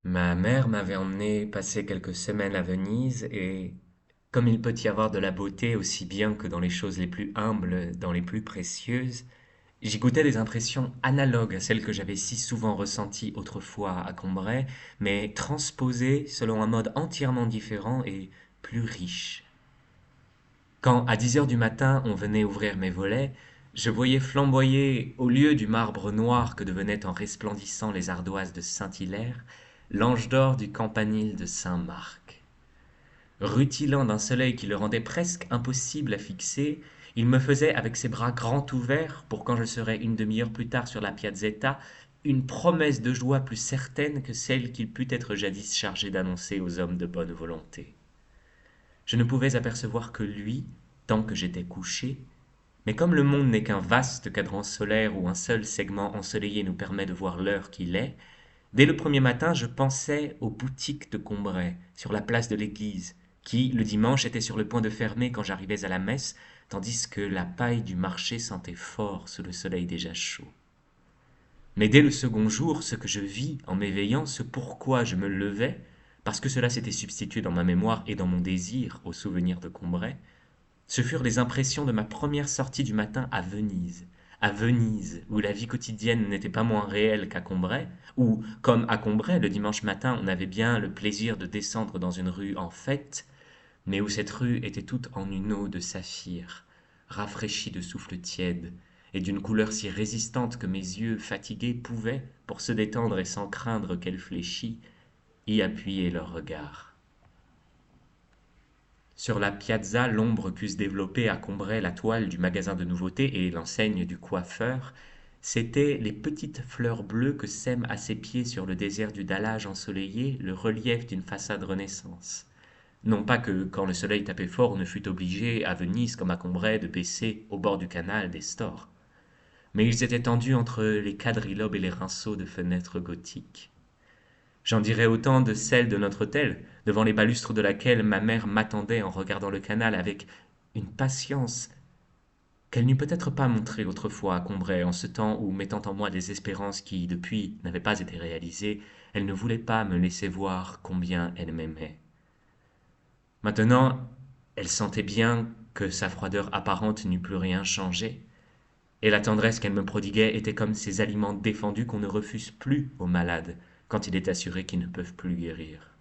Ma mère m'avait emmené passer quelques semaines à Venise et comme il peut y avoir de la beauté aussi bien que dans les choses les plus humbles, dans les plus précieuses, j'y goûtais des impressions analogues à celles que j'avais si souvent ressenties autrefois à Combray, mais transposées selon un mode entièrement différent et plus riche. Quand, à 10 heures du matin, on venait ouvrir mes volets, je voyais flamboyer, au lieu du marbre noir que devenaient en resplendissant les ardoises de Saint-Hilaire, l'ange d'or du campanile de Saint-Marc. Rutilant d'un soleil qui le rendait presque impossible à fixer, il me faisait, avec ses bras grands ouverts, pour quand je serais une demi-heure plus tard sur la Piazzetta, une promesse de joie plus certaine que celle qu'il put être jadis chargé d'annoncer aux hommes de bonne volonté. Je ne pouvais apercevoir que lui, tant que j'étais couché, mais comme le monde n'est qu'un vaste cadran solaire où un seul segment ensoleillé nous permet de voir l'heure qu'il est, dès le premier matin je pensais aux boutiques de Combray, sur la place de l'église, qui, le dimanche, étaient sur le point de fermer quand j'arrivais à la messe, tandis que la paille du marché sentait fort sous le soleil déjà chaud. Mais dès le second jour, ce que je vis en m'éveillant, ce pourquoi je me levais, parce que cela s'était substitué dans ma mémoire et dans mon désir au souvenir de Combray, ce furent les impressions de ma première sortie du matin à Venise, où la vie quotidienne n'était pas moins réelle qu'à Combray, où, comme à Combray, le dimanche matin, on avait bien le plaisir de descendre dans une rue en fête, mais où cette rue était toute en une eau de saphir, rafraîchie de souffles tièdes, et d'une couleur si résistante que mes yeux fatigués pouvaient, pour se détendre et sans craindre qu'elle fléchît, y appuyer leur regard. Sur la piazza, l'ombre put se développer à Combray la toile du magasin de nouveautés et l'enseigne du coiffeur. C'étaient les petites fleurs bleues que sème à ses pieds sur le désert du dallage ensoleillé le relief d'une façade Renaissance. Non pas que, quand le soleil tapait fort, on ne fût obligé, à Venise comme à Combray, de baisser, au bord du canal, des stores. Mais ils étaient tendus entre les quadrilobes et les rinceaux de fenêtres gothiques. J'en dirais autant de celle de notre hôtel, devant les balustres de laquelle ma mère m'attendait en regardant le canal avec une patience qu'elle n'eût peut-être pas montrée autrefois à Combray, en ce temps où, mettant en moi des espérances qui, depuis, n'avaient pas été réalisées, elle ne voulait pas me laisser voir combien elle m'aimait. Maintenant, elle sentait bien que sa froideur apparente n'eût plus rien changé, et la tendresse qu'elle me prodiguait était comme ces aliments défendus qu'on ne refuse plus aux malades quand il est assuré qu'ils ne peuvent plus guérir.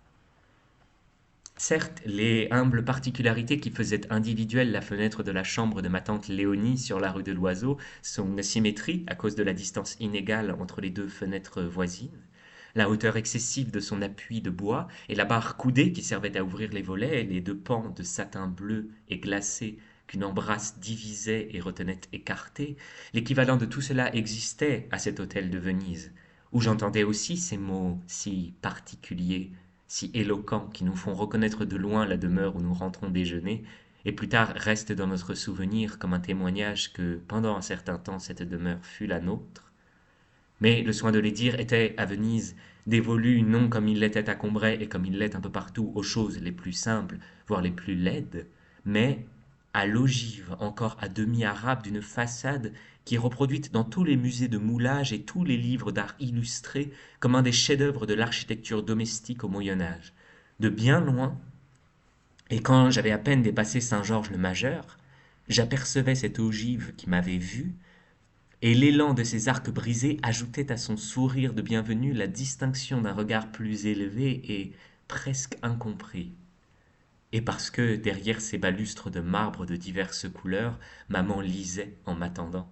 Certes, les humbles particularités qui faisaient individuelle la fenêtre de la chambre de ma tante Léonie sur la rue de l'Oiseau, son asymétrie à cause de la distance inégale entre les deux fenêtres voisines, la hauteur excessive de son appui de bois et la barre coudée qui servait à ouvrir les volets, les deux pans de satin bleu et glacé qu'une embrasse divisait et retenait écartés, l'équivalent de tout cela existait à cet hôtel de Venise, où j'entendais aussi ces mots si particuliers, si éloquents, qui nous font reconnaître de loin la demeure où nous rentrons déjeuner, et plus tard restent dans notre souvenir comme un témoignage que, pendant un certain temps, cette demeure fut la nôtre. Mais le soin de les dire était, à Venise, dévolu non comme il l'était à Combray et comme il l'est un peu partout aux choses les plus simples, voire les plus laides, mais à l'ogive encore à demi arabe d'une façade qui est reproduite dans tous les musées de moulage et tous les livres d'art illustrés comme un des chefs-d'œuvre de l'architecture domestique au Moyen Âge. De bien loin, et quand j'avais à peine dépassé Saint-Georges-le-Majeur, j'apercevais cette ogive qui m'avait vu, et l'élan de ses arcs brisés ajoutait à son sourire de bienvenue la distinction d'un regard plus élevé et presque incompris. Et parce que, derrière ces balustres de marbre de diverses couleurs, maman lisait en m'attendant,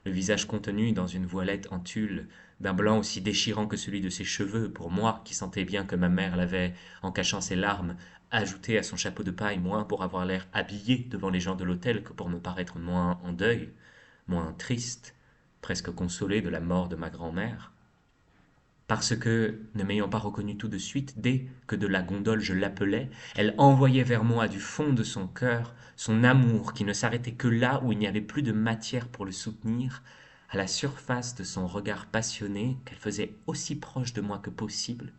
le visage contenu dans une voilette en tulle, d'un blanc aussi déchirant que celui de ses cheveux, pour moi qui sentais bien que ma mère l'avait, en cachant ses larmes, ajouté à son chapeau de paille, moins pour avoir l'air habillé devant les gens de l'hôtel que pour me paraître moins en deuil, moins triste, presque consolé de la mort de ma grand-mère. Parce que, ne m'ayant pas reconnu tout de suite, dès que de la gondole je l'appelais, elle envoyait vers moi du fond de son cœur son amour qui ne s'arrêtait que là où il n'y avait plus de matière pour le soutenir, à la surface de son regard passionné qu'elle faisait aussi proche de moi que possible,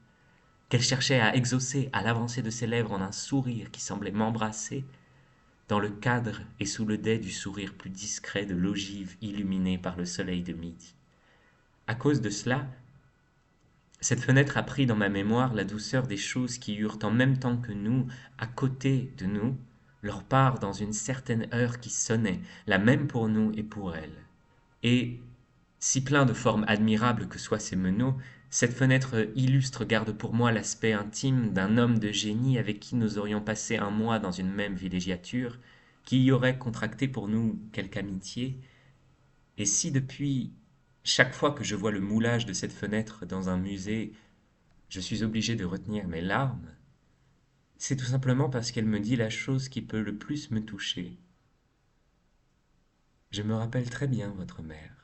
qu'elle cherchait à exaucer à l'avancée de ses lèvres en un sourire qui semblait m'embrasser, dans le cadre et sous le dais du sourire plus discret de l'ogive illuminée par le soleil de midi. À cause de cela, Cette fenêtre a pris dans ma mémoire la douceur des choses qui eurent en même temps que nous, à côté de nous, leur part dans une certaine heure qui sonnait, la même pour nous et pour elles. Et, si plein de formes admirables que soient ces meneaux, cette fenêtre illustre garde pour moi l'aspect intime d'un homme de génie avec qui nous aurions passé un mois dans une même villégiature, qui y aurait contracté pour nous quelque amitié, et si depuis chaque fois que je vois le moulage de cette fenêtre dans un musée, je suis obligé de retenir mes larmes, c'est tout simplement parce qu'elle me dit la chose qui peut le plus me toucher. Je me rappelle très bien votre mère.